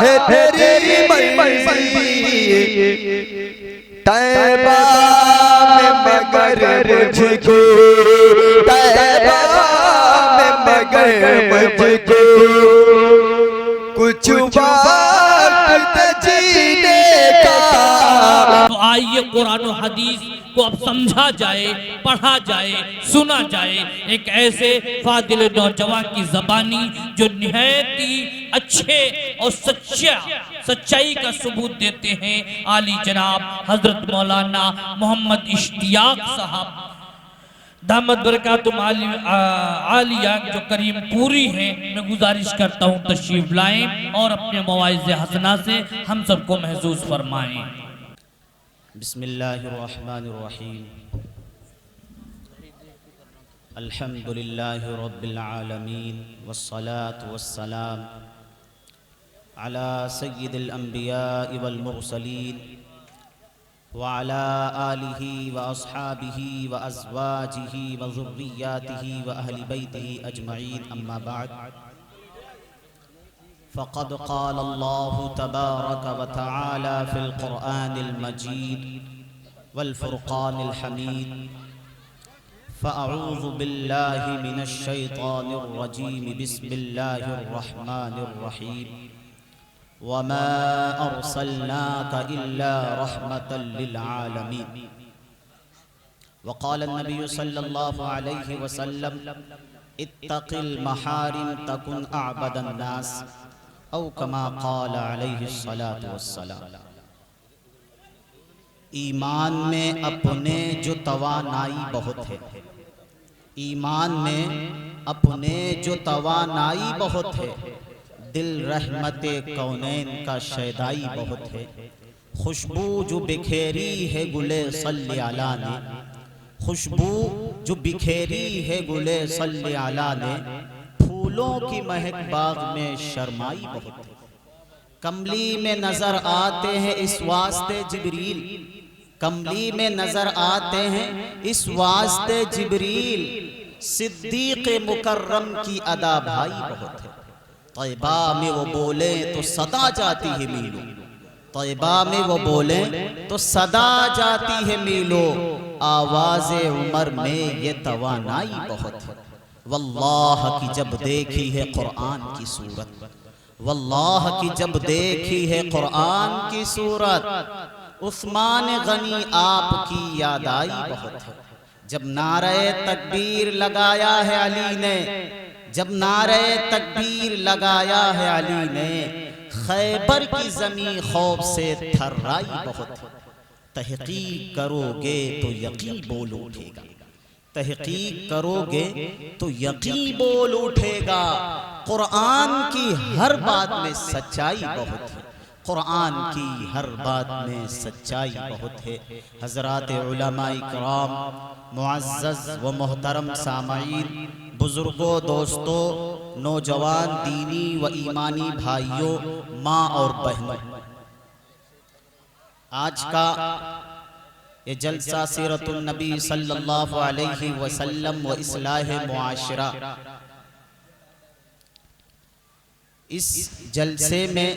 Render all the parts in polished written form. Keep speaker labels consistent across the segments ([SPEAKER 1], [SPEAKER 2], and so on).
[SPEAKER 1] है तेरी मर्जी, तैबा में मगर मुझको, तैबा में मगर मुझको कुछ वक्त जीने का।
[SPEAKER 2] तो आइए कुरान और हदीस को अब समझा जाए, पढ़ा जाए, सुना जाए एक ऐसे फादिल नौजवान की ज़बानी जो निहायत ही अच्छे और सच्चाई का सबूत देते हैं। आली जनाब हजरत मौलाना मोहम्मद इश्तियाक साहब दामद बरकातुहुम आलिया जो करीम पूरी हैं, मैं गुजारिश करता हूँ तशरीफ लाएं और अपने मवाइज़ हसना से हम सबको महसूस फरमाएं।
[SPEAKER 3] बिस्मिल्लाहिर्रहमानिर्रहीम। अल्हम्दुलिल्लाहि रब्बिल आलमीन वस्सलातु वस्सलाम अला सय्यिदिल अंबिया'i वल मुरसलीन व अला आलिहि व अस्हाबिहि व अज़वाजिहि व ज़ुर्रिय्यातिहि व अहलि बैतिहि अजमईन, अम्मा बाद। फ़क़द क़ाल अल्लाहु तबारक व तआला फ़िल क़ुरआनिल मजीद वल फ़ुरक़ानिल हमीद। फ़अऊज़ु बिल्लाहि मिनश शैतानिर रजीम। बिस्मिल्लाहिर रहमानिर रहीम। वमा अर्सलनाका इल्ला रहमतल लिल आलमीन। वक़ाल नबी सल्लल्लाहु अलैहि वसल्लम इत्तक़िल महारिम तकुन अअबदन नास औ कमा क़ाल अलैहि सलातु वस्सलाम। ईमान में अपने जो तवानाई बहुत है, ईमान में अपने जो तवानाई बहुत है, दिल रहमते कौनैन का शैदाई बहुत है। खुशबू जो बिखेरी है गुले सल्ले अला ने, खुशबू जो बिखेरी है गुले सल्ले अला ने, फूलों की महक बाग में शर्माई बहुत है। कमली में नजर आते हैं इस वास्ते जिब्रील, कमली में नजर आते हैं इस वास्ते जिब्रील, सिद्दीक़ मुकर्रम की अदा भाई बहुत है। तैबा में वो बोले तो सदा जाती है मीलो, तैबा में वो बोले तो सदा जाती है मीलो, आवाज़े उमर में ये तवानाई बहुत है। वल्लाह की जब देखी है कुरान की सूरत, वल्लाह की जब देखी है कुरान की सूरत, उस्मान गनी आपकी याद आई बहुत है। जब नारे तकबीर लगाया है अली ने, जब नारे तकबीर लगाया है अली ने, खैबर की ज़मीं खौफ से थर्राई बहुत है। तहकीक करोगे तो यकीन बोल उठेगा, तहकीक करोगे तो यकीन बोल उठेगा। कुरान की हर बात में सच्चाई बहुत है, कुरान की हर बात में सच्चाई बहुत है। हज़रात उलमा इकराम, मुअज़्ज़ज़ व मोहतरम सामईन, बुजुर्गों, दोस्तों, नौजवान दीनी व ईमानी भाइयों, माँ और बहनों, आज का ये जलसा सीरतुन नबी सल्लल्लाहु अलैहि वसल्लम व इस्लाह मुआशरा, इस जलसे में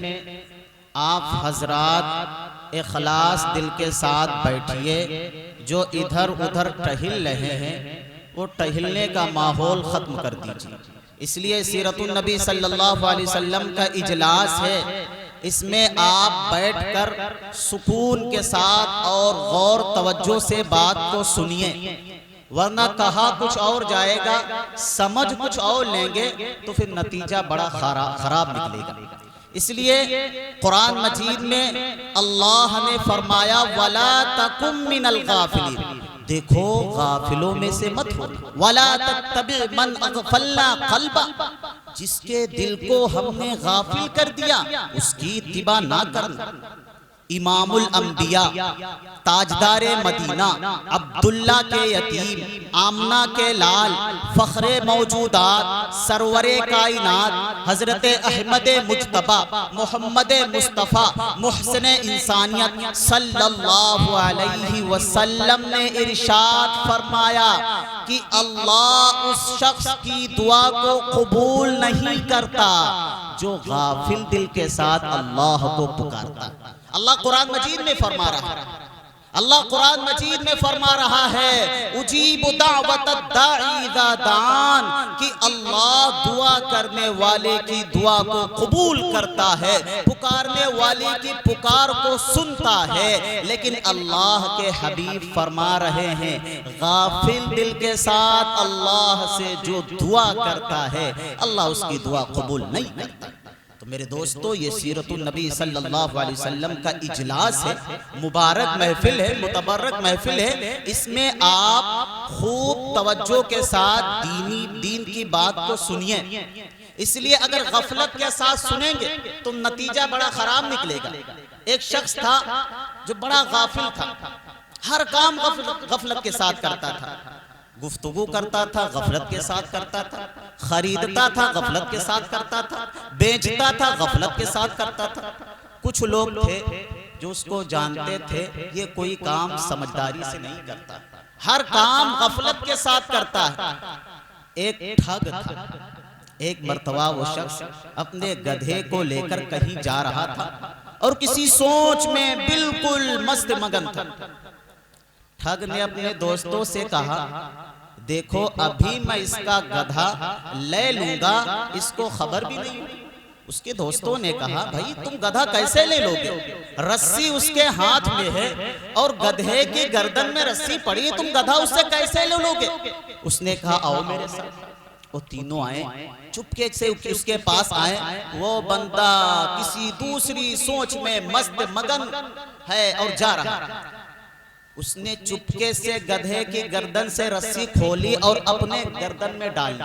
[SPEAKER 3] आप हजरात इखलास दिल के साथ बैठिए। जो इधर उधर टहल रहे हैं वो टहलने का माहौल ख़त्म कर दीजिए। इसलिए सीरतुन नबी सल्लल्लाहु अलैहि वसल्लम का इजलास है, इसमें आप बैठकर सुकून के साथ और गौर तवज्जो से बात को सुनिए, वरना कहा कुछ और जाएगा, समझ कुछ और लेंगे तो फिर नतीजा बड़ा खराब निकलेगा। इसलिए कुरान मजीद में अल्लाह ने फरमाया वला तकुम मिनल गाफिलीन, देखो गाफिलों में से मत हो। वला तत्तबि मन अगफलना क़ल्बा, जिसके दिल को हमने गाफिल कर दिया उसकी इत्तिबा ना करना। इमामुल अंबिया, ताजदारे मदीना, अब्दुल्ला के यतीम, आमना के लाल, फखरे मौजूदात, सरवरे कायनात, हजरत अहमद मुज्तबा, मोहम्मद मुस्तफ़ा, मुहसिन इंसानियत सल्लल्लाहु अलैहि वसल्लम ने इरशाद फरमाया कि अल्लाह उस शख्स की दुआ को कबूल नहीं करता जो गाफिल दिल के साथ अल्लाह को पुकारता है। अल्लाह कुरान मजीद में फरमा रहा है, अल्लाह कुरान मजीद में फरमा रहा है, उजीबु दावतद दाई इज़ा दान, कि अल्लाह दुआ करने वाले की दुआ को कबूल करता है, पुकारने वाले की पुकार को सुनता है। लेकिन अल्लाह के हबीब फरमा रहे हैं, गाफिल दिल के साथ अल्लाह से जो दुआ करता है अल्लाह उसकी दुआ कबूल नहीं करता। तो मेरे दोस्तों, ये सीरतुन नबी सल्लल्लाहु अलैहि वसल्लम का इजलास है, मुबारक महफिल है, मुतबर्रक महफिल है। इसमें आप खूब तवज्जो के साथ दीन की बात को सुनिए। इसलिए अगर गफलत के साथ सुनेंगे तो नतीजा बड़ा खराब निकलेगा। एक शख्स था जो बड़ा गाफिल था, हर काम गफलत के साथ करता था, गुफ्तगू करता था गफलत के साथ करता था, खरीदता था गफलत के साथ करता था, बेचता था गफलत के साथ करता था। कुछ लोग थे जो उसको जानते थे ये कोई काम समझदारी से नहीं करता, हर काम गफलत के साथ करता है। एक ठग था। एक मर्तबा वो शख्स अपने गधे को लेकर कहीं जा रहा था और किसी सोच में बिल्कुल मस्त मगन था। ठग ने अपने दोस्तों से कहा, देखो अभी मैं इसका गधा ले लूंगा, इसको खबर भी नहीं हुई। उसके दोस्तों ने कहा, भाई तुम गधा कैसे ले लोगे? रस्सी उसके हाथ में है और गधे की गर्दन में रस्सी पड़ी, तुम गधा उससे कैसे ले लोगे? उसने कहा, आओ मेरे साथ। वो तीनों आए, चुपके से उसके पास आए। वो बंदा किसी दूसरी सोच में मस्त मगन है और जा रहा। उसने चुपके से गधे की गर्दन से रस्सी खोली और अपने गर्दन में डाली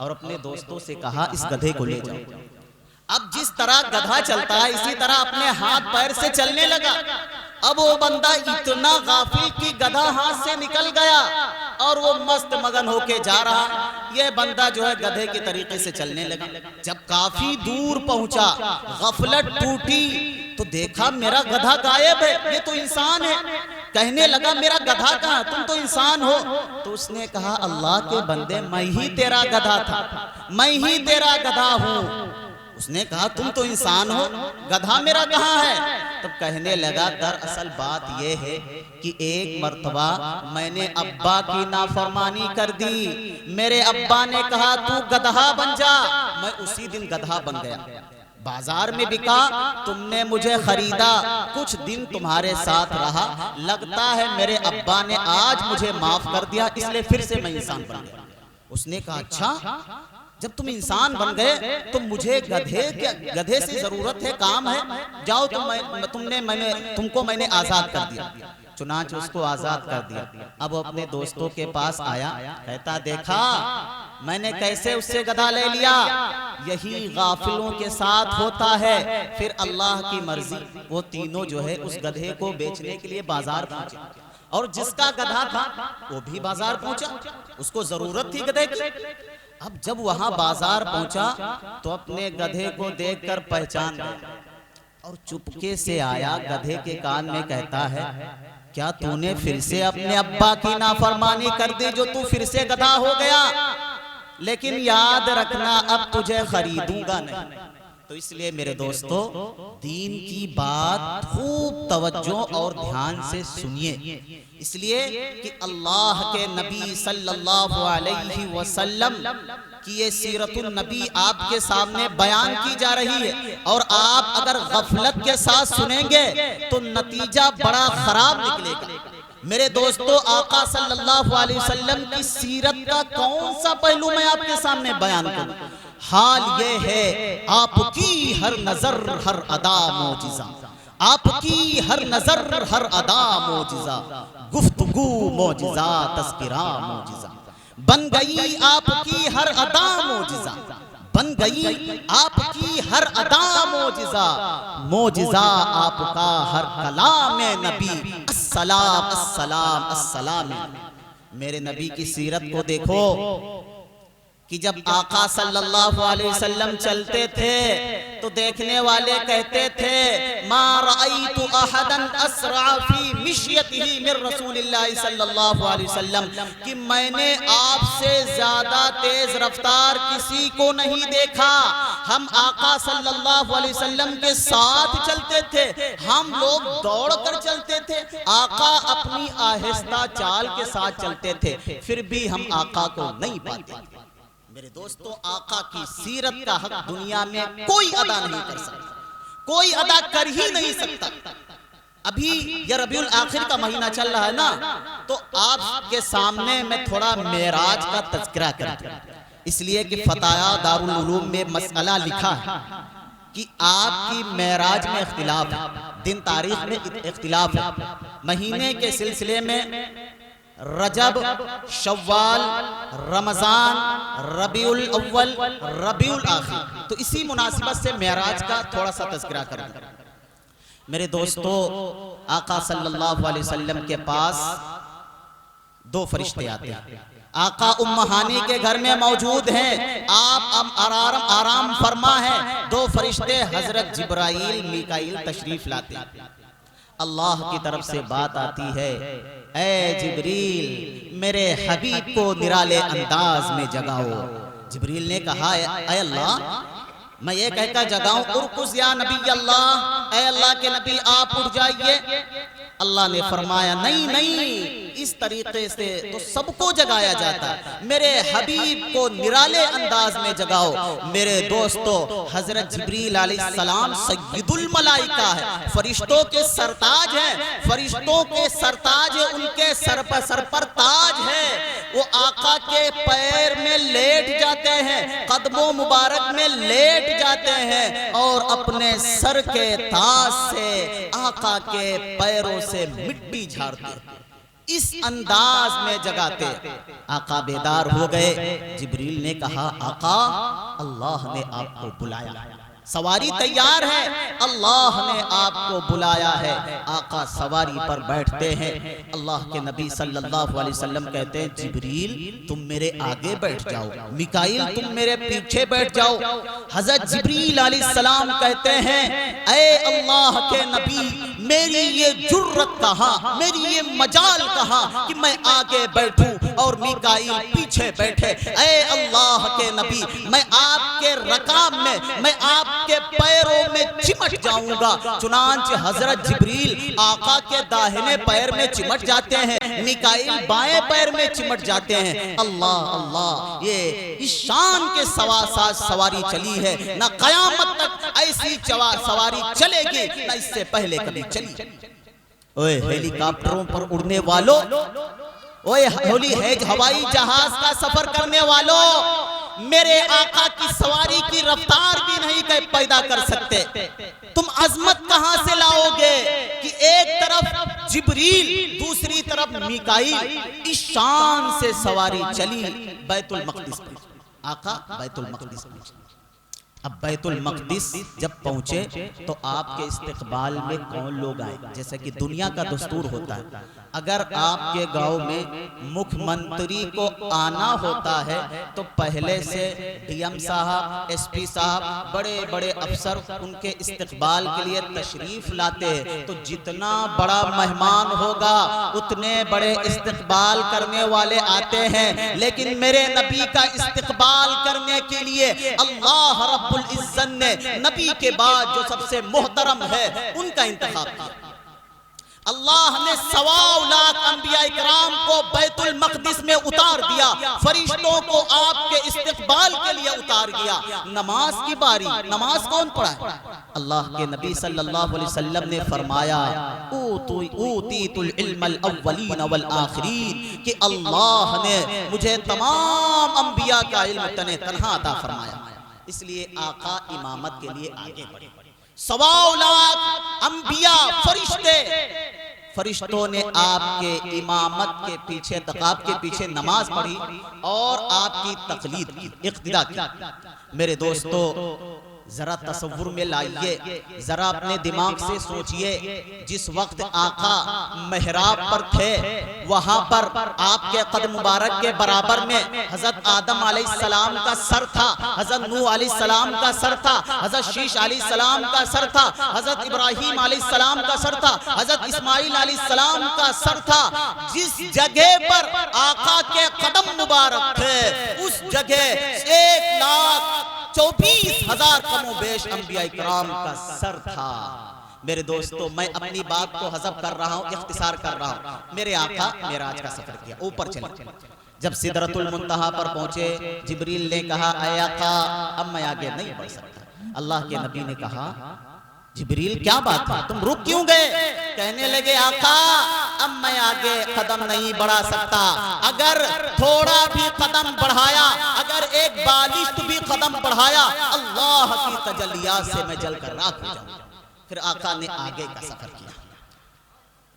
[SPEAKER 3] और अपने दोस्तों से कहा, इस गधे को ले जाओ। अब जिस तरह गधा चलता है इसी तरह अपने हाथ पैर से चलने लगा। अब वो बंदा इतना गाफिल कि गधा हाथ से निकल गया और वो मस्त मगन होके जा रहा। ये बंदा जो है गधे के तरीके से चलने लगा। जब काफी दूर पहुंचा, गफलत टूटी तो देखा मेरा गधा गायब है, ये तो इंसान है। कहने लगा, मेरा गधा कहाँ? तुम तो इंसान हो। तो उसने कहा, अल्लाह के बंदे, मैं ही तेरा गधा था, मैं ही तेरा गधा हूँ। उसने कहा, तुम तो इंसान हो, गधा मेरा कहाँ है? तब कहने लगा, दरअसल बात यह है कि एक मर्तबा मैंने अब्बा की नाफरमानी कर दी। मेरे अब्बा ने कहा तू गधा बन जा, मैं उसी दिन गधा बन गया। बाजार में बिका, तुमने मुझे खरीदा, कुछ दिन तुम्हारे साथ रहा, लगता है मेरे अब्बा ने आज मुझे माफ कर दिया, इसलिए फिर से मैं इंसान बन गया। उसने कहा, अच्छा, जब तुम इंसान बन गए तो मुझे गधे से जरूरत है, काम है, जाओ तुमको मैंने आजाद कर दिया। चुनांचे उसको आजाद कर दिया। अब वो अपने दोस्तों के पास आया, कहता, देखा मैंने कैसे उससे गधा ले लिया। यही गाफिलों के साथ होता है। फिर अल्लाह की मर्जी, वो तीनों जो है उस गधे को बेचने के लिए बाजार पहुंचे और जिसका गधा था वो भी बाजार पहुंचा, उसको जरूरत थी गधे की। अब जब वहां बाजार पहुंचा तो अपने गधे को देखकर पहचान गया और चुपके से आया, गधे के कान में कहता है, क्या तूने फिर से अपने अब्बा की नाफरमानी कर दी जो तू फिर से गधा हो गया? लेकिन याद रखना, अब तुझे खरीदूंगा नहीं। तो इसलिए मेरे दोस्तों, दीन की बात खूब तवज्जो और ध्यान से सुनिए, इसलिए कि अल्लाह के नबी सल्लल्लाहु अलैहि वसल्लम की ये सीरतुन नबी आपके सामने बयान की जा रही है। और आप अगर गफलत के साथ सुनेंगे तो नतीजा बड़ा खराब निकलेगा। मेरे दोस्तों, आका सल्लल्लाहु अलैहि वसल्लम की सीरत का कौन सा पहलू मैं आपके सामने बयान करूं? हाल ये है, आपकी हर नजर हर अदा मौजिज़ा, आपकी हर नजर हर अदा मौजिज़ा, गुफ्तगू मौजिज़ा, तज़किरा मौजिज़ा, बन गई आपकी हर अदा मौजिज़ा, बन गई आपकी हर अदा मौजिज़ा, मौजिज़ा आपका हर कलाम नबी, अस्सलाम अस्सलाम अस्सलाम। मेरे नबी की सीरत को देखो, कि जब आका सल्लल्लाहु अलैहि वसल्लम चलते थे तो देखने वाले कहते थे मा रअयतु अहदन अस्रा फी मिश्यतिही मिन रसूलिल्लाह सल्लल्लाहु अलैहि वसल्लम, कि मैंने आपसे ज्यादा तेज रफ्तार किसी को नहीं देखा। हम आका सल्लल्लाहु अलैहि वसल्लम के साथ चलते थे, हम लोग दौड़ कर चलते थे, आका अपनी आहिस्ता चाल के साथ चलते थे, फिर भी हम आका को नहीं पाते। मेरे दोस्तों, आका की सीरत का हक दुनिया में कोई अदा नहीं कर सकता, कोई अदा कर ही नहीं सकता। अभी ये रबीउल आखिर का महीना चल रहा है ना, तो आपके सामने मैं थोड़ा मेराज का तज़किरा करता हूं, इसलिए कि फताया दारुल उलूम में मसला लिखा है कि आपकी मेराज में इख्तिलाफ है, दिन तारीख में इख्तिलाफ है। महीने के सिलसिले में रजब, शव्वाल, रमजान, रबीउल अव्वल, रबीउल आखिर, तो इसी मुनासिबत से मेराज का थोड़ा सा तज़किरा करूं। मेरे दोस्तों, आका सल्लल्लाहु अलैहि वसल्लम के पास दो फरिश्ते आते हैं। आका उम्म हानी के घर में मौजूद हैं, आप आराम फरमा है। दो फरिश्ते हजरत जिब्राइल मीकाईल तशरीफ लाते हैं। अल्लाह की तरफ से बात आती है, ऐ जिब्रील मेरे हबीब को निराले अंदाज में जगाओ। जिब्रील ने कहा, ऐ अल्लाह मैं ये कहकर जगाऊं, उरकुस या नबी अल्लाह, ऐ अल्लाह के नबी आप उठ जाइए। अल्लाह ने फरमाया, नहीं नहीं, इस तरीके से तो सबको जगाया जाता है, मेरे हबीब को निराले अंदाज में जगाओ। मेरे दोस्तों, हजरत जिब्रील अलैहिस्सलाम सय्यदुल मलाइका है, फरिश्तों के सरताज हैं, फरिश्तों के सरताज है, उनके सर पर ताज है। वो आका के पैर में लेट जाते हैं, कदमों मुबारक में लेट जाते हैं और अपने सर के ताज से आका के पैरों से मिट्टी झाड़ते, इस अंदाज में जगाते। आका बेदार हो गए। जिब्रील ने कहा, आका अल्लाह ने आपको बुलाया, सवारी तैयार है, अल्लाह ने आपको बुलाया है। आका सवारी पर बैठते हैं। अल्लाह के नबी सल्लल्लाहु अलैहि वसल्लम कहते हैं, जिब्रील तुम मेरे आगे बैठ जाओ, मिकाईल तुम मेरे पीछे बैठ जाओ। हजरत जिब्रील अलैहिस्सलाम कहते हैं, ऐ अल्लाह के नबी मेरी ये जुर्रत कहाँ, मेरी ये मजाल कहाँ कि मैं आगे बैठूं और मिकाईल पीछे बैठे। ऐ अल्लाह के नबी, मैं आपके रकाब में, मैं आपके पैरों में चिमट जाऊंगा। चुनांचे हजरत जिब्रील आका के दाहिने पैर में चिमट जाते हैं, मिकाईल बाएं पैर में चिमट जाते हैं। अल्लाह अल्लाह, ये इस शान के साथ सवारी चली है, ना कयामत तक ऐसी सवारी चलेगी, ना इससे पहले कभी चली। ओए हेलीकॉप्टरों पर उड़ने वालों, ओए हवाई जहाज का सफर करने वालों, मेरे आका की सवारी की रफ्तार भी नहीं पैदा कर सकते। तुम अजमत कहां से लाओगे कि एक तरफ जिब्रील दूसरी तरफ मिकाईल, इस शान से सवारी चली बैतुल मक़दिस पर। आका बैतुल मक़दिस पहुंचे। अब बैतुल मक़दिस जब पहुंचे तो आपके इस्तकबाल में कौन लोग आए? जैसे कि दुनिया का दस्तूर होता है, अगर आपके गांव में मुख्यमंत्री को आना होता है तो पहले से डीएम साहब, एसपी साहब, बड़े बड़े अफसर उनके इस्तकबाल के लिए तशरीफ लाते हैं। तो जितना बड़ा मेहमान होगा उतने बड़े इस्तकबाल करने वाले आते हैं। लेकिन मेरे नबी का इस्तकबाल करने के लिए अल्लाह रब्बुल इज्जत ने नबी के बाद जो सबसे मोहतरम है उनका इंतखाब किया। अल्लाह ने 1.25 लाख अंबिया इकराम को बैतुल मक़दिस में उतार दिया, फरिश्तों को आपके इस्तकबाल के लिए उतार दिया। नमाज की बारी, नमाज कौन पढ़ाए? अल्लाह के नबी सल्लल्लाहु अलैहि वसल्लम ने फरमाया, ऊतीतुल इल्मल अव्वलीन वल आखिरीन, कि अल्लाह ने मुझे तमाम अंबिया का इल्म तने तन्हा अता फरमाया। इसलिए आका इमामत के लिए आगे बढ़े। 1.25 लाख अंबिया फरिश्तों ने आपके इमामत के पीछे, तकाब के पीछे नमाज पढ़ी और आपकी तकलीद की, इक्तिदा की। मेरे दोस्तों, जरा तसव्वुर में लाइए, जरा अपने दिमाग से सोचिए, जिस वक्त आका मेहराब पर थे वहां पर आपके कदम मुबारक के बराबर में हजरत आदम अलैहिस्सलाम का सर था, हजरत नूह अलैहिस्सलाम का सर था, हजरत शीश अलैहिस्सलाम का सर था, हजरत इब्राहिम अलैहिस्सलाम का सर था, हजरत इस्माइल अलैहिस्सलाम का सर था। जिस जगह पर आका के कदम मुबारक थे उस जगह 1,24,000 कमोबेश अंबिया इकराम का सर था। मेरे दोस्तों, मैं अपनी बात को हज़ब कर रहा हूँ, इख्तिसार कर रहा हूँ। मेरे आका मेराज का सफर किया, ऊपर चले। जब सिदरतुल मुंतहा पर पहुंचे, जिब्रील ने कहा, ऐ आका अब मैं आगे नहीं बढ़ सकता। अल्लाह के नबी ने कहा, जिब्रील क्या बात है, तुम रुक क्यों गए? कहने लगे, आका अब मैं आगे कदम नहीं बढ़ा सकता। अगर थोड़ा भी कदम बढ़ाया, अगर एक बालिश भी कदम बढ़ाया, अल्लाह की तजल्लियात से मैं जलकर राख हो जाऊंगा। फिर आका ने आगे का सफर किया।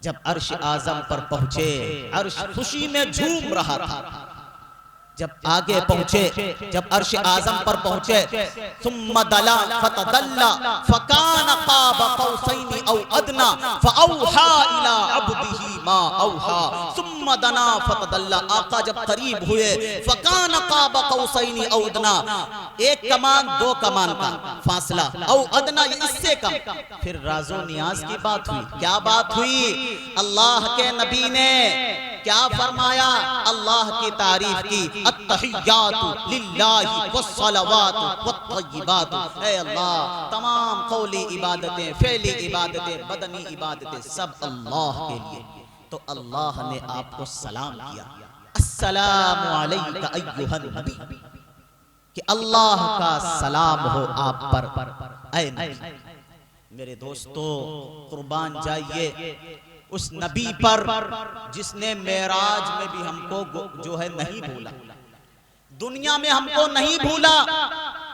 [SPEAKER 3] जब अर्श आजम पर पहुंचे, अर्श खुशी में झूम रहा था। जब आगे पहुंचे, जब अर्श आजम पर पहुंचे, सुम्मा दला फतदल्ला फकान क़ाब क़ौसैनि औ अदना फअौहा इला अब्दिही मा औहा। सुम्मा दना फतदल्ला, आका जब करीब हुए, फकान क़ाब क़ौसैनि औ अदना, एक कमान दो कमान का फासला, औ अदना इससे कम। फिर राज़ो नियाज की बात हुई। क्या बात हुई? अल्लाह के नबी ने क्या फरमाया? अल्लाह की तारीफ की, अत्तहियातु लिल्लाहि वस्सलावातु वत्तय्यिबातु। ऐ अल्लाह, तमाम कौली इबादतें, फेली इबादतें, बदनी इबादतें सब अल्लाह के लिए। तो अल्लाह ने आपको सलाम किया, अस्सलामु अलैका अय्युहन नबी, कि अल्लाह का सलाम हो आप पर ऐ नबी। मेरे दोस्तों, कुर्बान जाइए उस नबी पर जिसने मेराज में भी हमको जो है नहीं भूला, दुनिया में हमको नहीं भूला।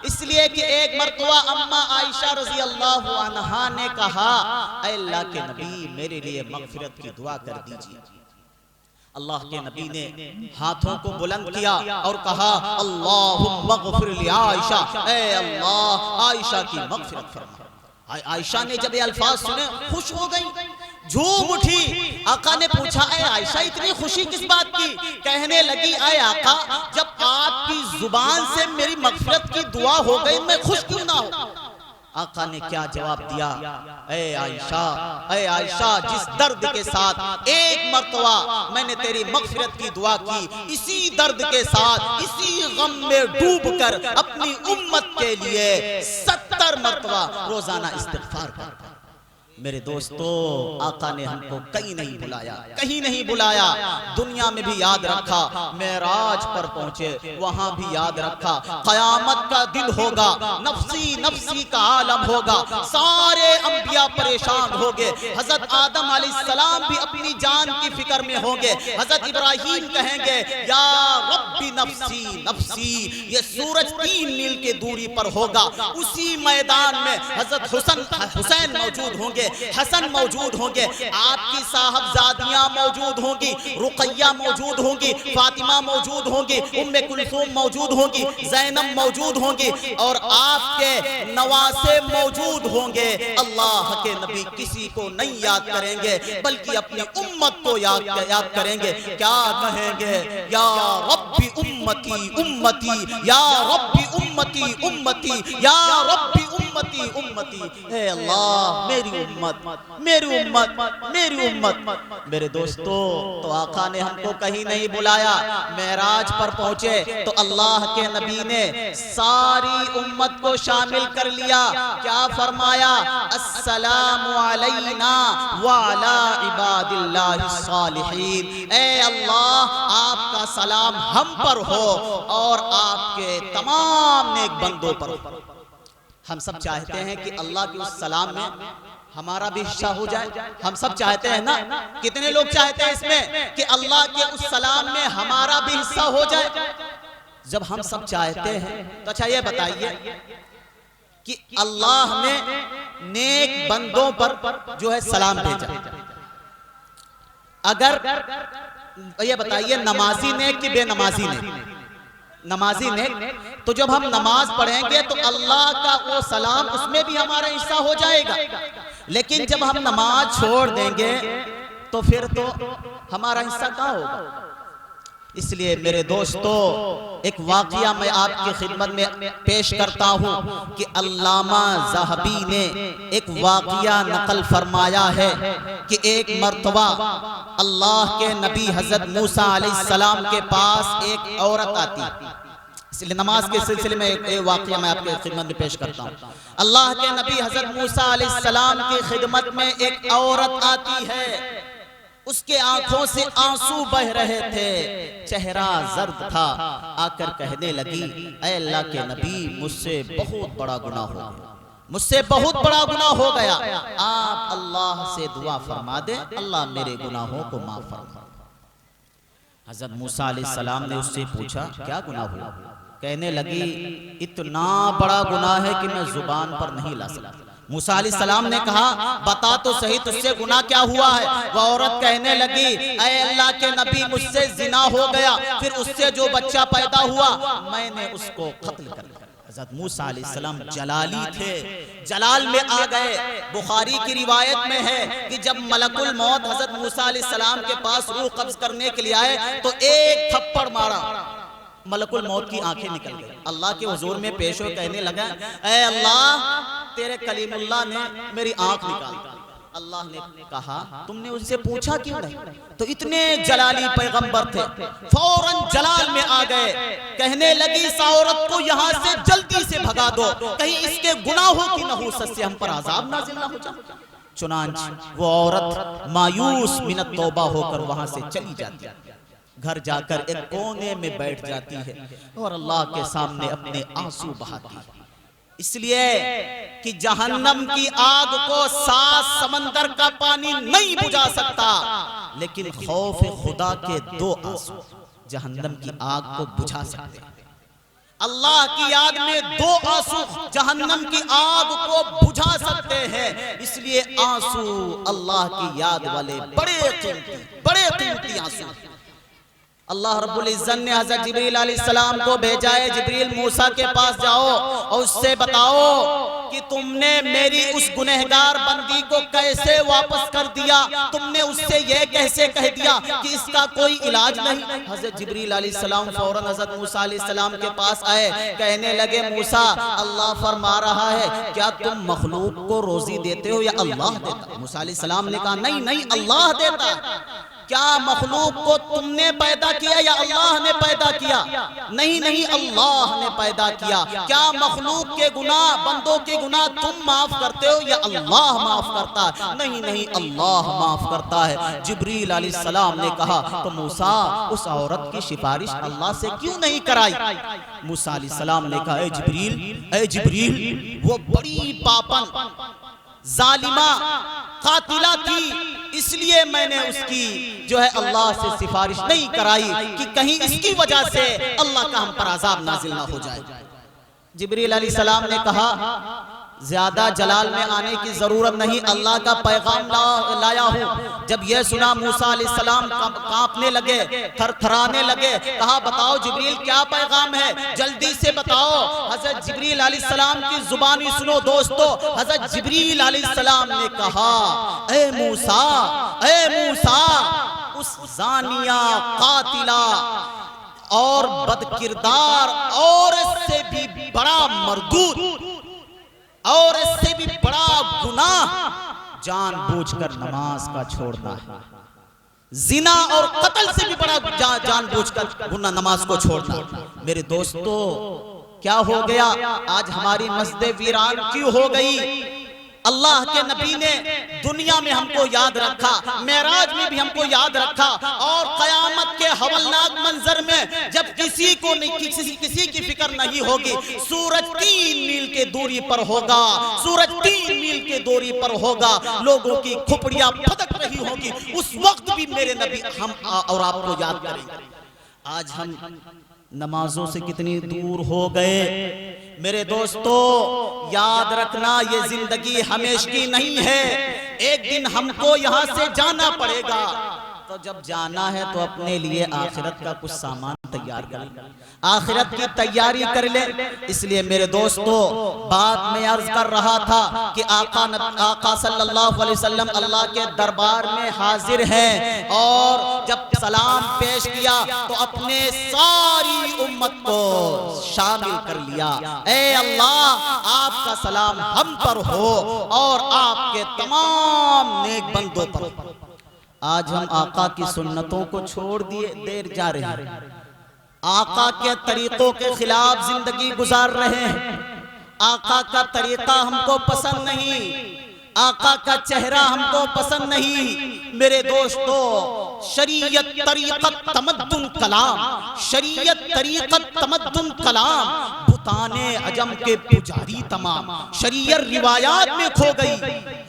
[SPEAKER 3] इसलिए कि एक मर्तबा अम्मा आयशा रजी अल्लाह अन्हा ने कहा, ऐ अल्लाह के नबी मेरे लिए मगफिरत की दुआ कर दीजिए। अल्लाह के नबी ने हाथों को बुलंद किया और कहा, अल्लाहुम्मा गफिर ली आयशा, ऐ अल्लाह आयशा की मगफिरत फरमा। आयशा ने जब ये अल्फाज सुने खुश हो गई, झूम उठी। आका ने पूछा, ऐ आयशा इतनी खुशी किस बात की? कहने लगी, ऐ आका जब आपकी जुबान से मेरी मगफिरत की दुआ हो गई, मैं खुश क्यों ना हो? आका ने क्या जवाब दिया? ऐ आयशा जिस दर्द के साथ एक मर्तबा मैंने तेरी मगफिरत की दुआ की, इसी दर्द के साथ, इसी गम में डूबकर अपनी उम्मत के लिए 70 मर्तबा रोजाना इस्तिग़फ़ार कर। मेरे दोस्तों, आका ने हमको कहीं नहीं बुलाया, कहीं नहीं बुलाया। दुनिया में भी याद रखा, मेराज पर पहुंचे वहां भी याद रखा। कयामत का दिन होगा, नफ्सी नफ्सी का आलम होगा, सारे अंबिया परेशान होंगे। हजरत आदम अलैहिस्सलाम भी अपनी जान की फिक्र में होंगे। हजरत इब्राहिम कहेंगे, या रब्बी नफ्सी नफ्सी। ये सूरज 3 मील की दूरी पर होगा। उसी मैदान में हजरत हुसैन मौजूद होंगे, हसन मौजूद होंगे, आपकी साहबजादियां मौजूद होंगी, रुकैया मौजूद होंगी, फातिमा मौजूद होंगी, उम्मे कुलसूम मौजूद होंगी, ज़ैनब मौजूद होंगी, और आपके नवासे मौजूद होंगे। अल्लाह के नबी किसी को नहीं याद करेंगे, बल्कि अपनी उम्मत को याद करेंगे। क्या कहेंगे? या रब्बी उम्मती उम्मती, या रब्बी उम्मती उम्मती, या रब्बी उम्मती उम्मती। हे अल्लाह मेरी उम्मत, मेरी उम्मत, मेरी उम्मत। मेरे दोस्तों, तो आका ने हमको कहीं नहीं बुलाया, मेराज पर पहुंचे तो अल्लाह के नबी ने सारी उम्मत को शामिल कर लिया। क्या फरमाया? अस्सलामु अलैना व अला इबादिल्लाहिस सालिहीन। ऐ अल्लाह आपका सलाम हम पर हो और आपके तमाम नेक बंदों पर हो। हम सब चाहते हैं कि अल्लाह के उस सलाम में हमारा भी हिस्सा हो जाए। हम सब चाहते हैं ना? कितने लोग चाहते हैं इसमें कि अल्लाह के उस सलाम में हमारा भी हिस्सा हो जाए? जब हम सब चाहते हैं तो अच्छा ये बताइए कि अल्लाह ने नेक बंदों पर जो है सलाम भेजा, अगर ये बताइए नमाजी ने कि बेनमाजी ने? नमाजी ने, तो जब हम नमाज पढ़ेंगे तो अल्लाह का वो सलाम उसमें भी हमारा हिस्सा हो जाएगा। लेकिन जब हम नमाज छोड़ देंगे तो फिर तो हमारा हिस्सा कहाँ होगा। इसलिए मेरे दोस्तों, एक वाकया मैं आपकी खिदमत में पेश करता हूँ कि अल्लामा ज़हबी ने एक वाकया नकल फरमाया है कि एक मर्तबा अल्लाह के नबी हज़रत मूसा अलैहिस्सलाम के पास एक औरत आती। इसलिए नमाज के सिलसिले में एक वाकया मैं आपके खिदमत में पेश करता हूँ। अल्लाह के नबी हज़रत मूसा अलैहिस्सलाम की खिदमत में एक औरत आती है। उसके आंखों से आंसू बह रहे थे, चेहरा जर्द था। आकर कहने लगी, ऐ अल्लाह के नबी, मुझसे बहुत बड़ा गुनाह हो गया, मुझसे बहुत बड़ा गुनाह हो गया। आप अल्लाह से दुआ फरमा दे, अल्लाह मेरे गुनाहों को माफ फरमा। हज़रत मूसा अलैहिस्सलाम ने उससे पूछा, क्या गुनाह हुआ? कहने लगी, इतना बड़ा गुनाह है कि मैं जुबान पर नहीं ला सकता। मूसा अलैहिस्सलाम ने कहा, बता तो सही तुझसे गुनाह क्या हुआ है? वह औरत कहने लगी, ऐ अल्लाह के नबी, मुझसे जिना हो गया, फिर उससे जो बच्चा पैदा हुआ मैंने उसको कत्ल कर दिया। हज़रत मूसा अलैहिस्सलाम जलाली थे, जलाल में आ गए। बुखारी की रिवायत में है कि जब मलकुल मौत हज़रत मूसा अलैहिस्सलाम के पास रूह कब्ज करने के लिए आए तो एक थप्पड़ मारा, मलकुल मौत की आंखें निकल गई। अल्लाह के हुजूर में पेश हो कहने लगा, ऐ अल्लाह, तेरे कलीमुल्लाह ने मेरी आंख निकाल दी। अल्लाह ने कहा, तुमने उससे पूछा क्यों नहीं? तो इतने जलाली पैगंबर थे, फौरन जलाल में आ गए। कहने लगी, इस औरत को यहाँ से जल्दी से भगा दो, कहीं इसके गुनाहों की नहूसत से हम पर अजाब नाज़िल ना हो जाए। चुनांच वो औरत मायूस मिनत तौबा होकर वहां से चली जाती है। घर जाकर एक कोने में बैठ जाती है और अल्लाह के सामने अपने आंसू बहाती है। इसलिए कि जहन्नम की आग को 7 समंदर का पानी नहीं बुझा सकता, लेकिन खौफ खुदा के 2 आंसू जहन्नम की आग को बुझा सकते हैं। अल्लाह की याद में 2 आंसू जहन्नम की आग को बुझा सकते हैं। इसलिए आंसू अल्लाह की याद वाले बड़े कीमती आंसू। अल्लाह रब्बुल इज्जत ने हज़रत जिब्रील अलैहिस्सलाम को भेजा है, जिब्रील मूसा के पास जाओ और उससे बताओ कि तुमने मेरी उस गुनहगार बंदी को कैसे वापस कर दिया, तुमने उससे यह कैसे कह दिया कि इसका कोई इलाज नहीं। हज़रत जिब्रील अलैहिस्सलाम फौरन हज़रत मूसा अलैहिस्सलाम के पास आए, कहने लगे, मूसा, अल्लाह फरमा रहा है, क्या तुम मखलूक को रोजी देते हो या अल्लाह देता? मूसा अलैहिस्सलाम ने कहा, नहीं, अल्लाह देता। क्या मखलूक को तुमने पैदा किया या अल्लाह ने पैदा किया? नहीं, अल्लाह ने पैदा किया। क्या मखलूक के गुनाह, बंदों के गुनाह तुम माफ करते हो या अल्लाह माफ करता है? नहीं, अल्लाह माफ करता है। जिब्रील अलैहिस्सलाम ने कहा, तो मूसा, उस औरत की सिफारिश अल्लाह से क्यों नहीं कराई? मूसा अलैहिस्सलाम ने कहा, ऐ जिब्रील, वो बड़ी पापन, जालिमा, कातिला थी, इसलिए मैंने उसकी जो है अल्लाह से सिफारिश नहीं कराई कि कहीं इसकी वजह से अल्लाह का हम पर अजाब नाजिल ना हो जाए। जिब्रील अलैहिस्सलाम ने कहा, ज्यादा जलाल में आने की जरूरत नहीं, अल्लाह का पैगाम लाया हूँ। जब यह सुना मूसा अलैहिस्सलाम कांपने लगे, थरथराने लगे। कहा, बताओ जिब्रील, क्या पैगाम है, जल्दी से बताओ। हजरत जिब्रील अलैहिस्सलाम की जुबानी सुनो दोस्तों। हजरत जिब्रील अलैहिस्सलाम ने कहा, ए मूसा, उस जानिया, कातिला और बदकिरदार औरत से भी बड़ा मरदूद और इससे भी बड़ा गुनाह जानबूझकर नमाज का छोड़ना है। जिना और कत्ल से भी बड़ा जानबूझकर गुनाह नमाज को छोड़ना। मेरे दोस्तों, क्या हो गया? आज हमारी मस्जिद वीरान क्यों हो गई? अल्लाह के नबी ने दुनिया में हमको याद रखा, मेराज में भी हमको याद रखा, और कयामत के हवलनाक मंजर में जब किसी की फिक्र नहीं होगी, सूरज 3 मील के दूरी पर होगा, सूरज 3 मील के दूरी पर होगा, लोगों की खोपड़ियां फटक रही होगी, उस वक्त भी मेरे नबी हम और आपको याद करेंगे। आज हम नमाजों से कितनी दूर हो गए। मेरे दोस्तों, याद रखना, ये जिंदगी हमेशा की नहीं है। एक दिन हमको यहाँ से जाना पड़ेगा। तो जब जाना है तो अपने लिए आखिरत का कुछ सामान तैयार कर ले, आखिरत की तैयारी कर ले। इसलिए मेरे दोस्तों, बात में अर्ज कर रहा था कि आका सल्लल्लाहु अलैहि वसल्लम अल्लाह के दरबार में हाजिर हैं और जब सलाम पेश किया तो अपने सारी उम्मत को शामिल कर लिया। ए अल्लाह, आपका सलाम हम पर हो और आपके तमाम नेक बंदों पर। आज हम आका की सुन्नतों को छोड़ दिए देर जा रहे हैं, आका के तरीकों के खिलाफ जिंदगी गुजार रहे हैं। आका का तरीका हमको पसंद नहीं, आका का चेहरा हमको पसंद नहीं। मेरे दोस्तों, शरीयत तरीक़त तमद्दुन कलाम, शरीयत तरीक़त तमद्दुन कलाम, बुताने अजम के पुजारी तमाम शरीयत रिवायात में खो गई,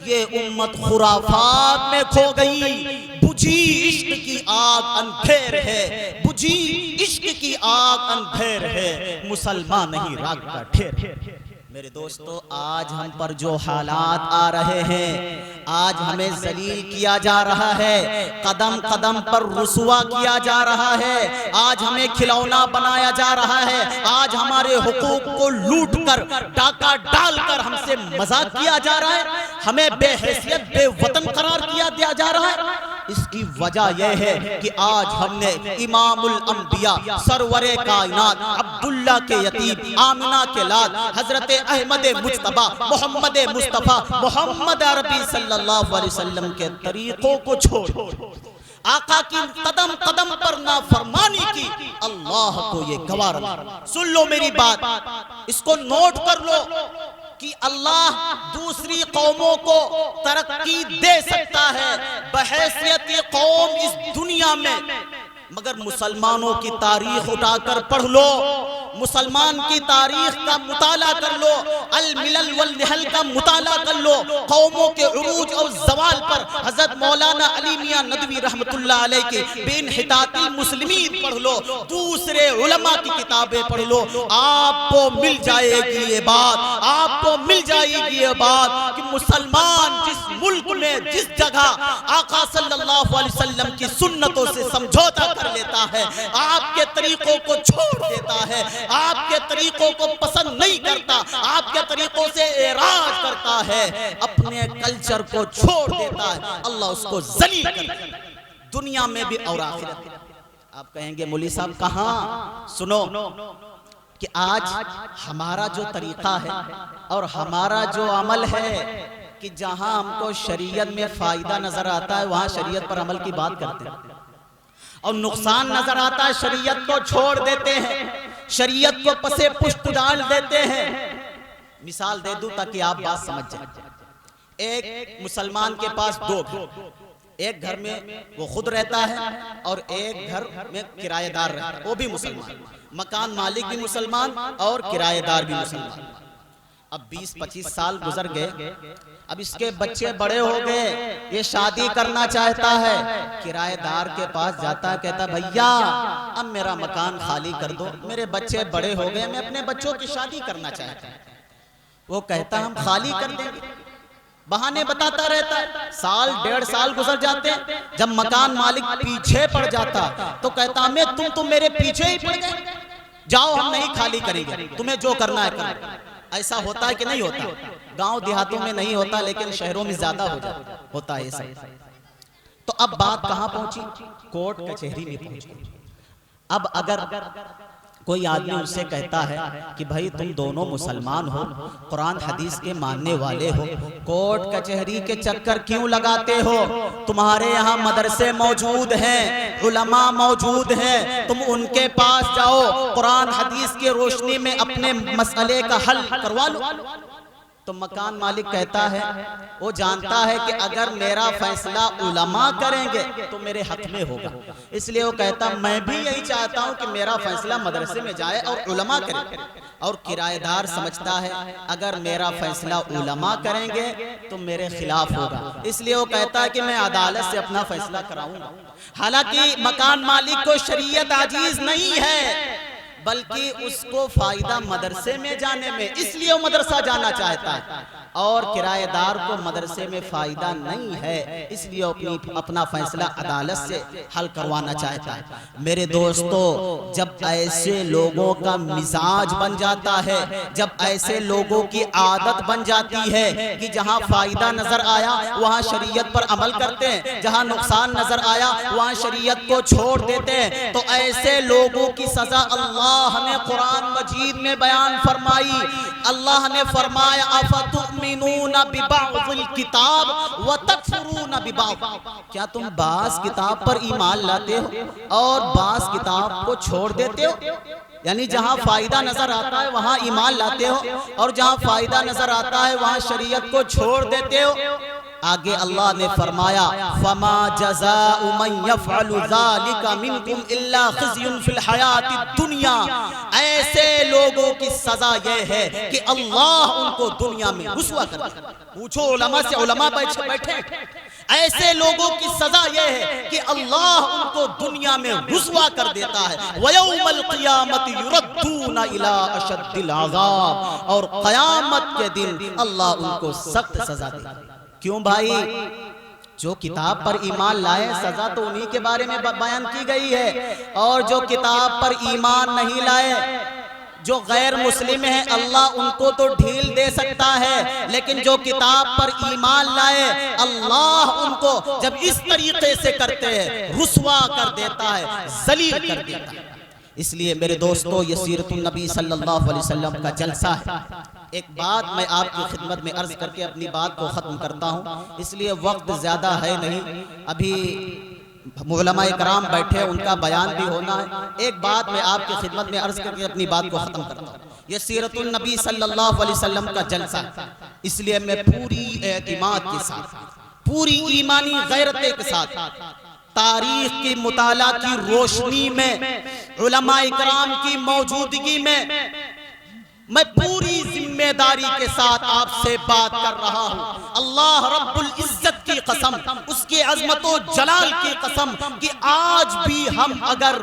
[SPEAKER 3] ये उम्मत खुराफात में खो गई। बुझी इश्क की आग अंधेर है, बुझी इश्क की आग अंधेर है, मुसलमान नहीं राग का ढेर। मेरे दोस्तों, आज हम पर जो हालात आ रहे हैं, आज हमें जलील किया जा रहा है, कदम कदम पर रुसवा किया जा रहा है, आज हमें खिलौना बनाया जा रहा है, आज हमारे हुकूक को लूट कर डाका डालकर हमसे मजाक किया जा रहा है, हमें बेहैसियत बेवतन करार दिया जा रहा है। इसकी वजह यह है कि आज हमने इमामुल अंबिया, सरवरे कायनात, अब्दुल्ला के यतीम, आमिना के लाल, हजरत अहमद मुज्तबा, मोहम्मद मुस्तफा, मोहम्मद अरबी सल्लल्लाहु अलैहि वसल्लम के तरीकों को छोड़ आका की कदम कदम पर नाफरमानी की, अल्लाह को ये गवारा। सुन लो मेरी बात, इसको नोट कर लो कि अल्लाह दूसरी कौमों को तरक्की दे सकता है बहैसियत ये कौम इस दुनिया में, मगर मुसलमानों की तारीख उठाकर पढ़ लो, मुसलमान की तारीख का मुताला कर लो, अल मिलल वल निहल का मुताला कर लो, कौमों के उरूज और जवाल पर हजरत मौलाना अली मियां नदवी रहमतुल्लाह अलैह के बेइनहितातिल मुस्लिमीन पढ़ लो, दूसरे उलमा की किताबें पढ़ लो, आपको मिल जाएगी ये बात, आपको मिल जाएगी ये बात कि मुसलमान जिस मुल्क में जिस जगह आका सल्लल्लाहु अलैहि वसल्लम की सुन्नतों से समझौता कर लेता है, आपके तरीकों को छोड़ देता है, आपके तरीकों को पसंद नहीं करता, आपके तरीकों से एराज करता है, अपने कल्चर को छोड़ देता है, अल्लाह उसको जलील करता है दुनिया में भी और आखिरत में। आप कहेंगे मौलवी साहब कहां? सुनो कि आज हमारा जो तरीका है और हमारा जो अमल है कि जहां हमको शरीयत में फायदा नजर आता है वहां शरीयत पर अमल की बात करते हैं, और नुकसान नजर आता है शरीयत को छोड़ देते हैं, शरीयत को पसे पुष्ट डाल देते हैं। मिसाल दे दूं ताकि आप बात समझ जाए। एक मुसलमान के पास दो घर, एक घर में वो खुद रहता है और एक घर में किराएदार रहता है, वो भी मुसलमान, मकान मालिक भी मुसलमान और किराएदार भी मुसलमान। अब 20-25 साल गुजर गए, अब इसके बच्चे बड़े हो गए, ये शादी करना चाहता है, किराएदार के पास जाता है, कहता भैया अब मेरा मकान खाली कर दो, मेरे बच्चे बड़े हो गए, मैं अपने बच्चों की शादी करना चाहता हूं। वो कहता हम खाली कर देंगे, बहाने बताता रहता है, साल 1.5 साल गुजर जाते हैं, जब मकान मालिक पीछे पड़ जाता तो कहता मैं तुम मेरे पीछे ही पड़ गए, जाओ हम नहीं खाली करेंगे, तुम्हें जो करना है करो। ऐसा होता है कि नहीं होता? गांव देहातों में नहीं होता लेकिन शहरों में ज्यादा होता है ऐसा। तो अब बात कहां पहुंची? कोर्ट कचहरी में पहुंची। अब अगर कोई आदमी उनसे कहता है कि भाई तुम दोनों मुसलमान हो, कुरान हदीस के मानने वाले हो, कोर्ट कचहरी के चक्कर क्यों लगाते हो? तुम्हारे यहाँ मदरसे मौजूद हैं, उलमा मौजूद हैं, तुम उनके पास जाओ, कुरान हदीस की रोशनी में अपने मसले का हल करवा लो। तो मकान मालिक कहता है, वो जानता है कि अगर मेरा फैसला उलमा करेंगे तो मेरे हक में होगा, इसलिए वो कहता मैं भी यही चाहता हूं कि मेरा फैसला मदरसे में जाए और उलमा करें। और किराएदार समझता है अगर मेरा फैसला उलमा करेंगे तो मेरे खिलाफ होगा, इसलिए वो कहता है कि मैं अदालत से अपना फैसला कराऊंगा। हालांकि मकान मालिक को शरीयत आजीज नहीं है, बल्कि उसको फायदा मदरसे में जाने में, इसलिए वो मदरसा जाना चाहता है। और किराएदार को मदरसे में फ़ायदा नहीं है, इसलिए अपना फैसला अदालत से हल करवाना चाहता है। मेरे दोस्तों, जब ऐसे लोगों का मिजाज बन जाता है, जब ऐसे लोगों की आदत बन जाती है कि जहां फ़ायदा नज़र आया वहां शरीयत पर अमल करते हैं, जहां नुकसान नज़र आया वहां शरीयत को छोड़ देते हैं, तो ऐसे लोगों की सज़ा अल्लाह ने कुरान मजीद में बयान फरमाई। अल्लाह ने फरमाया अफतुमिनूना बिबाज़िल किताब व तकफुरूना बिबाज़, क्या तुम बास किताब पर ईमान लाते हो और बास किताब को छोड़ देते हो? यानी जहां फायदा नजर आता है वहां ईमान लाते हो और जहां फायदा नजर आता है वहां शरीयत को छोड़ देते हो। आगे अल्लाह ने फरमाया फमा जज़ाउ मन यफ़अलु ज़ालिका मिनकुम इल्ला ख़िज़्युन फ़िल हयातिद दुनिया, ऐसे लोगों की सजा यह है कि अल्लाह उनको दुनिया में रुसवा कर देगा। पूछो उलमा से, उलमा बैठे, ऐसे लोगों की सजा यह है कि अल्लाह उनको दुनिया में रुसवा कर देता है। व यौमल क़ियामति युरद्दूना इला अशद्दिल अज़ाब, और क़यामत के दिन अल्लाह उनको सख्त सजा देगा। क्यों भाई? जो किताब पर ईमान लाए सजा तो उन्हीं के बारे में बयान की गई है, और जो किताब पर ईमान नहीं लाए, जो गैर मुस्लिम है, अल्लाह उनको तो ढील दे सकता है, लेकिन जो किताब पर ईमान लाए अल्लाह उनको जब इस तरीके से करते हैं रुसवा कर देता है, जलील कर देता है। इसलिए मेरे दोस्तों, ये सीरतुन नबी सल्लल्लाहु अलैहि वसल्लम का जलसा है। एक बात मैं आपकी खिदमत में अर्ज करके अपनी बात को ख़त्म करता हूँ, इसलिए वक्त ज़्यादा है नहीं, अभी उलमाए कराम बैठे, उनका बयान भी होना है। एक बात मैं आपकी खिदमत में अर्ज करके अपनी बात को ख़त्म करता हूँ। ये सीरतुन नबी सल्लल्लाहु अलैहि वसल्लम का जलसा है, इसलिए मैं पूरी एतिमाद के साथ, पूरी ईमानी गैरत के साथ, तारीख की मुताला की रोशनी में, उलमाए कराम की मौजूदगी में मैं पूरी जिम्मेदारी के साथ आपसे बात कर रहा हूँ। अल्लाह रब्बुल इज्जत की कसम, उसके अजमतो जलाल की कसम कि आज भी हम अगर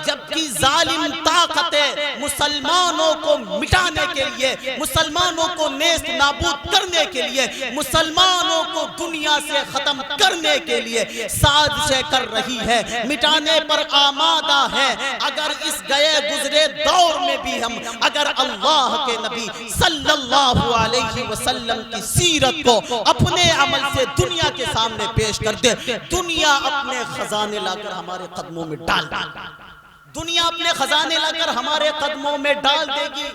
[SPEAKER 3] जबकि जालिम ताकतें मुसलमानों को मिटाने के लिए, मुसलमानों को नेस्त नाबूद करने के लिए, मुसलमानों को दुनिया से खत्म करने के लिए साजिशें कर रही है, मिटाने पर आमादा है, अगर इस गए गुजरे दौर में भी हम अगर अल्लाह के नबी सल्लल्लाहु अलैहि वसल्लम की सीरत को अपने अमल से दुनिया के सामने पेश कर दे, दुनिया अपने खजाने लाकर हमारे कदमों में डाल देगी, दुनिया अपने खजाने लाकर हमारे कदमों में डाल देगी।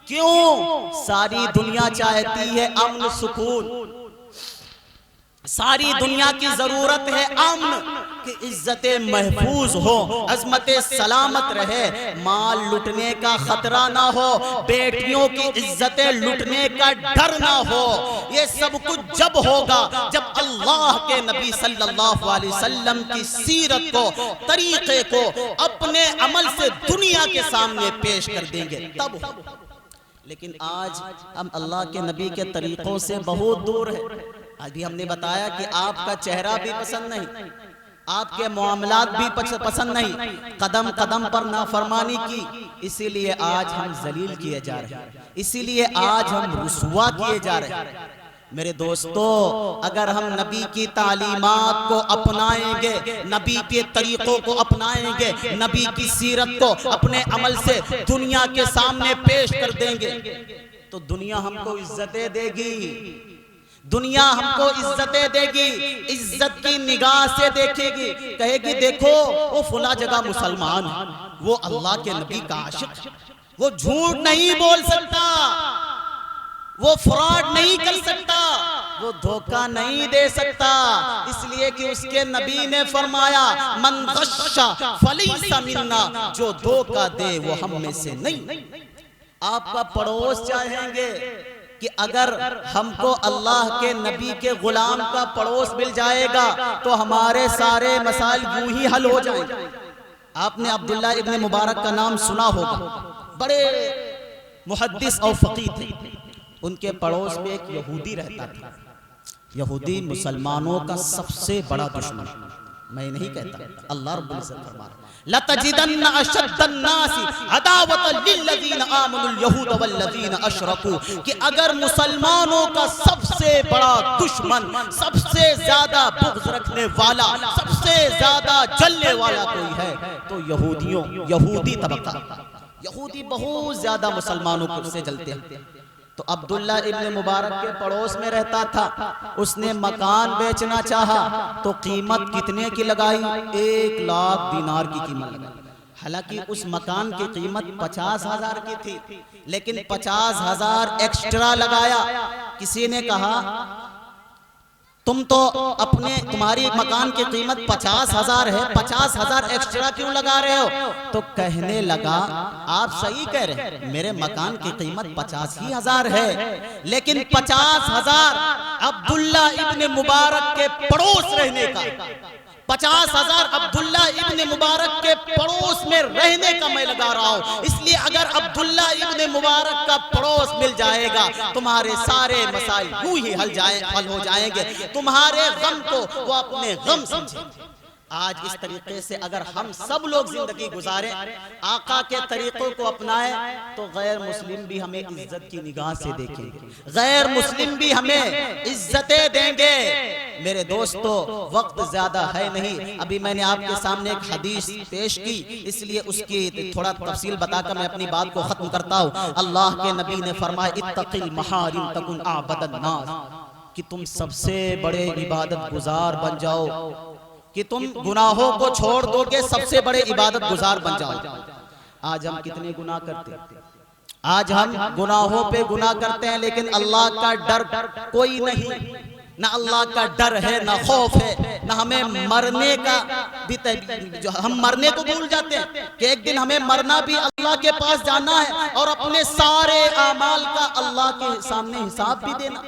[SPEAKER 3] क्यों? सारी दुनिया चाहती है अमन सुकून, सारी दुनिया की जरूरत है अमन कि इज्जतें महफूज हो, अजमतें सलामत रहे, माल लुटने का खतरा ना हो, बेटियों की इज्जतें लुटने का डर ना हो। ये सब कुछ जब होगा जब अल्लाह के नबी सल्लल्लाहु अलैहि वसल्लम की सीरत को, तरीके को अपने अमल से दुनिया के सामने पेश कर देंगे, तब होगा। लेकिन आज हम अल्लाह के नबी के तरीकों से बहुत दूर है। अभी हमने बताया कि आपका चेहरा भी पसंद नहीं, आपके मामलात भी पसंद नहीं, कदम कदम पर नाफरमानी की, इसीलिए आज हम जलील किए जा रहे हैं, इसीलिए आज हम रुसवा किए जा रहे हैं। मेरे दोस्तों, अगर हम नबी की तालीमात को अपनाएंगे, नबी के तरीकों को अपनाएंगे, नबी की सीरत को अपने अमल से दुनिया के सामने पेश कर देंगे, तो दुनिया हमको इज्जतें देगी, दुनिया हमको इज्जतें देगी, इज्जत की निगाह से देखेगी, कहेगी देखो वो फुला जगह मुसलमान है, वो अल्लाह के नबी का आशिक है, वो झूठ नहीं बोल सकता, वो फ्रॉड नहीं कर सकता, वो धोखा नहीं दे सकता, इसलिए कि उसके नबी ने फरमाया मन गश्शा फलैसा मिन्ना, जो धोखा दे वो हम में से नहीं। आपका पड़ोस चाहेंगे कि अगर हमको अल्लाह के नबी के गुलाम का पड़ोस मिल जाएगा तो हमारे सारे मसाइल यूं ही हल हो जाएंगे। आपने अब्दुल्ला इब्न मुबारक का नाम सुना होगा, बड़े मुहद्दिस और फकीह थे। उनके पड़ोस में एक यहूदी रहता था। यहूदी मुसलमानों का सबसे बड़ा दुश्मन, मैं नहीं कहता, अल्लाह रब्बुल इज्जत फरमा रहा है, लतजिदन्ना अशद्दन्नासी अदावतन लिल्लज़ीना आमनुल यहूद वल्लज़ीना अशरकू, कि अगर मुसलमानों का सबसे बड़ा दुश्मन, सबसे ज्यादा बुग़्ज़ रखने वाला, सबसे ज्यादा जलने वाला कोई है तो यहूदी तबका, यहूदी बहुत ज्यादा मुसलमानों को से जलते हैं। तो अब्दुल्ला इब्न मुबारक के पड़ोस में रहता था, उसने मकान बेचना चाहा तो कीमत कितने की लगाई? 1 लाख दिनार की कीमत लगाई। हालांकि उस मकान की कीमत 50,000 की थी, लेकिन 50,000 एक्स्ट्रा लगाया। किसी ने कहा तुम तो तुम्हारी मकान की कीमत 50,000 है, 50,000 एक्स्ट्रा क्यों लगा रहे हो? तो कहने लगा आप सही कह रहे हैं, मेरे मकान की कीमत 85,000 है, लेकिन 50,000 अब्दुल्ला इब्न मुबारक के पड़ोस रहने का, 50,000 अब्दुल्ला इब्न मुबारक के पड़ोस में रहने का मैं लगा रहा हूं। इसलिए अगर अब्दुल्ला इब्न मुबारक का पड़ोस मिल जाएगा, तुम्हारे सारे मसाइल यूं ही हल हो जाएंगे, तुम्हारे गम को वो अपने गम समझेंगे। आज इस तरीके से अगर हम सब लोग जिंदगी गुजारें, आका के तरीकों को अपनाएं, तो गैर मुस्लिम भी हमें इज्जत की निगाह से देखेंगे, गैर मुस्लिम भी हमें इज्जतें देंगे। मेरे दोस्तों, वक्त ज्यादा है नहीं, अभी मैंने आपके सामने एक हदीस पेश की, इसलिए उसकी थोड़ा तफसील बताकर मैं अपनी बात को खत्म करता हूँ। अल्लाह के नबी ने फरमाया इत्तक़िल महारिम तकुन आबदन नास, कि तुम सबसे बड़े इबादत गुजार बन जाओ, कि तुम गुनाहों को छोड़ दोगे, सबसे बड़े इबादत गुजार बन जाओ। आज हम कितने गुनाह करते हैं, आज हम गुनाहों पे गुनाह करते हैं, लेकिन अल्लाह का डर कोई नहीं, ना अल्लाह का डर है, ना खौफ है, ना हमें मरने का भी, जो हम मरने को भूल जाते हैं कि एक दिन हमें मरना भी, अल्लाह के पास जाना है और अपने सारे आमाल का अल्लाह के सामने हिसाब भी देना।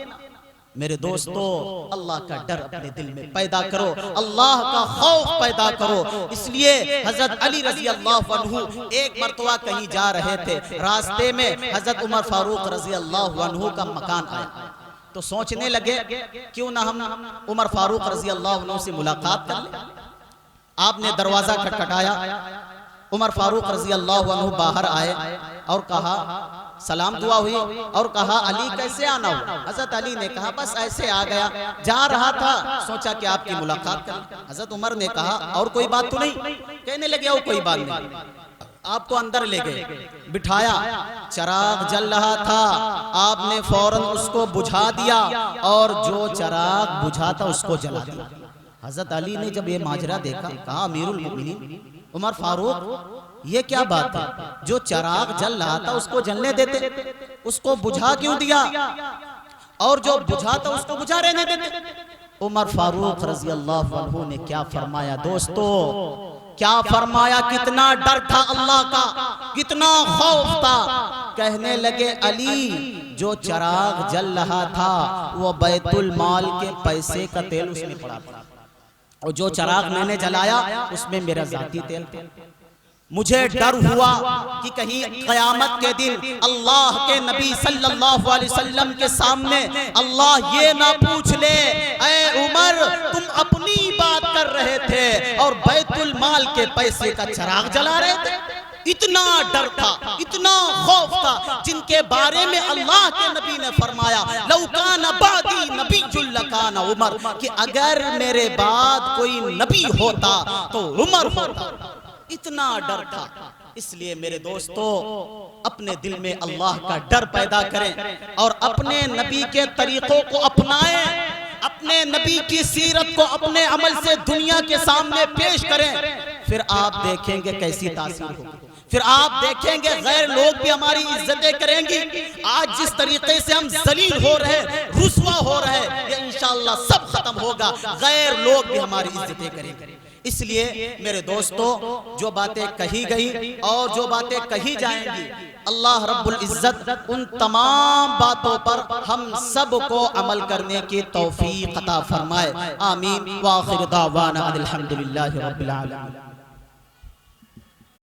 [SPEAKER 3] मेरे दोस्तों, अल्लाह का डर अपने दिल में पैदा करो, अल्लाह का खौफ पैदा करो। इसलिए हजरत अली रजी अल्लाह अन्हु एक मर्तबा कहीं जा रहे थे, रास्ते में हजरत उमर फारूक रजी अल्लाह अन्हु का मकान आया, तो सोचने लगे क्यों ना हम उमर फारूक रजी अल्लाह अन्हु से मुलाकात कर ले। आपने दरवाजा खटखटाया, उमर फारूक रजी अल्लाह अन्हु बाहर आए और कहा, सलाम दुआ हुई और कहा अली कैसे आना हुआ? हजरत अली ने कहा बस ऐसे आ गया, जा रहा था, सोचा कि आपकी मुलाकात करें। हजरत उमर ने कहा और कोई बात तो नहीं? कहने लगे और कोई बात नहीं। आपको अंदर ले गए, बिठाया, चराग जल रहा था, आपने फौरन उसको बुझा दिया और जो चराग बुझा था उसको जला दिया। हजरत अली ने जब ये माजरा देखा, कहा अमीरुल मोमिनीन उमर फारूक, ये क्या बात है, जो चराग जल रहा था उसको जलने देते, उसको बुझा क्यों दिया, और जो बुझा था उसको बुझा रहने देते? उमर फारूक रजी अल्लाह अन्हु ने क्या फरमाया दोस्तों, क्या फरमाया? कितना डर था अल्लाह का, कितना खौफ था। कहने लगे अली, जो चराग जल रहा था वो बैतुल माल के पैसे का तेल उसमें पड़ा था, और जो चराग मैंने जलाया उसमें मेरा जाती तेल था। मुझे डर हुआ कि कहीं क़यामत के दिन अल्लाह के नबी सल्लल्लाहु अलैहि वसल्लम के सामने अल्लाह ये ना पूछ ले, ऐ उमर तुम अपनी बात कर रहे थे और बैतुल माल के पैसे का चराग जला रहे थे। इतना डर था, इतना खौफ था, जिनके बारे में अल्लाह के नबी ने फरमाया लौ कान बादी नबियुल लकान उमर, कि अगर मेरे बाद कोई नबी होता तो उमर होता। इतना डर था। इसलिए मेरे दोस्तों, अपने दिल में अल्लाह का डर पैदा करें और अपने नबी के तरीकों को अपनाएं, अपने नबी की सीरत को अपने अमल से दुनिया के सामने पेश करें। फिर आप देखेंगे कैसी तासीर होगी, फिर आप देखेंगे गैर लोग भी हमारी इज्जतें करेंगी। आज जिस तरीके से हम जलील हो रहे, रुस्वा हो रहे, ये इंशाअल्लाह सब खत्म होगा, गैर लोग भी हमारी इज्जतें करेंगे। इसलिए मेरे दोस्तों, जो बातें कही गई और जो बातें कही जाएंगी, अल्लाह रब्बुल इज्जत उन तमाम बातों पर हम सब को अमल करने की तौफीक अता फरमाए। आमीन। व आखिर दावाना अल्हम्दुलिल्लाहि रब्बिल आलमीन।